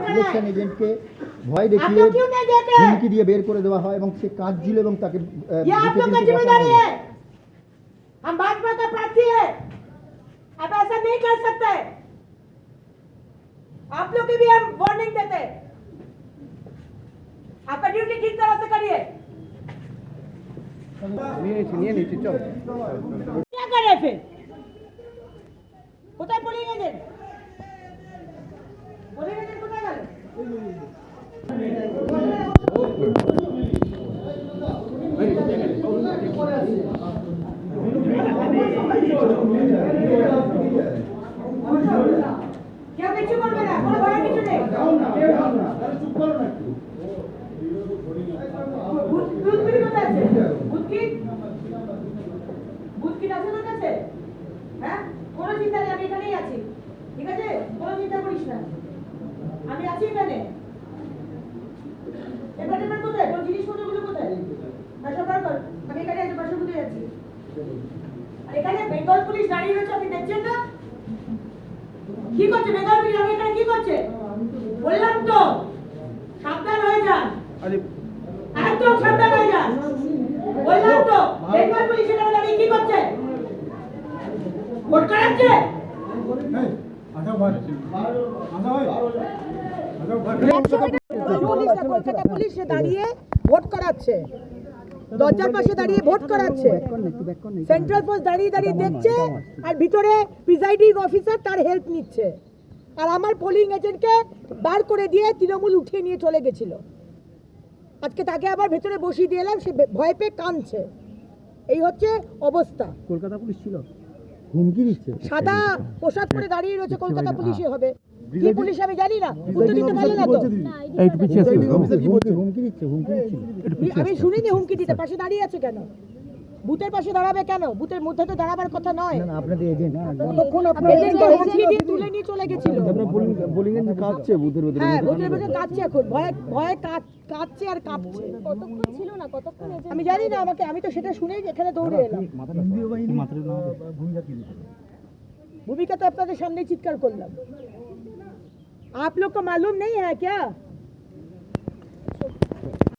Election এজেন্টকে ভয় দেখিয়ে হুমকি দিয়ে বের করে দেওয়া হয় এবং সে কাঁদছিল এবং তাকে हम भाजपा का प्रार्थी है, आप ऐसा नहीं कर सकते। आप लोग की भी हम वार्निंग देते, आपका ड्यूटी ठीक तरह से करिए। क्या करे फिर কোথায় পড়ে গেলেন কোথায় গেল क्या কিছু করবে না কোনো ভয় কিছু নেই চুপ করো না বুদ্ধি কোথায় আছে বুদ্ধি আছে তোর কাছে হ্যাঁ কোনো চিন্তা নেই আমি এখানেই আছি ঠিক আছে কোনো চিন্তা করিস না আমি আছি এখানে এবার কোথায় তোর জিনিসপত্রগুলো কোথায় বাসা বার কর আমি এখানে আছি বাসা কোথায় আছি আর এখানে বেঙ্গল পুলিশ দাঁড়িয়ে রয়েছে আপনি দেখছেন না কি করছে বেঙ্গল পুলিশ আমি এখানে কি করছে বললাম তো সাবধান হয়ে যান একদম সাবধান হয়ে যান বললাম তো বেঙ্গল পুলিশ এখানে দাঁড়িয়ে কি করছে ভোট করাচ্ছে কলকাতা পুলিশে দাঁড়িয়ে ভোট করাচ্ছে দরজার পাশে দাঁড়িয়ে ভোট করাচ্ছে সেন্ট্রাল ফোর্স দাঁড়িয়ে দাঁড়িয়ে দেখছে আর ভিতরে প্রিজাইডিং অফিসার তার হেল্প নিচ্ছে আর আমার পোলিং এজেন্টকে বার করে দিয়ে তৃণমূল উঠিয়ে নিয়ে চলে গেছিল আজকে তাকে আবার ভেতরে বসিয়ে দিয়ে এলাম সে ভয় পেয়ে কাঁদছে এই হচ্ছে অবস্থা কলকাতা পুলিশ ছিল হুমকি দিচ্ছে সাদা পোশাক পরে দাঁড়িয়ে রয়েছে কলকাতা পুলিশে হবে কি পুলিশ আমি জানি না উত্তর দিতে পারলে না তো হুমকি দিচ্ছে আমি শুনিনি হুমকি দিতে পাশে দাঁড়িয়ে আছে কেন বুথের পাশে দাঁড়াবে কেন বুথের মধ্যে তো দাঁড়াবার কথা নয় না আপনাদের এজেন্ট তখন আপনাদের হুমকি দিয়ে তুলে নিয়ে চলে গেছিল বোলিং এর কাঁদছে বুথের ভিতরে হ্যাঁ বুথের ভিতরে কাঁদছে এখন ভয়ে ভয়ে কাঁদছে আর কাঁপছে কতক্ষণ ছিল না কতক্ষণ আমি জানি না আমি তো সেটা শুনেই এখানে দৌড়ে এলাম भूमिका तो अपने सामने चित्कार कर आप लोग को मालूम नहीं है क्या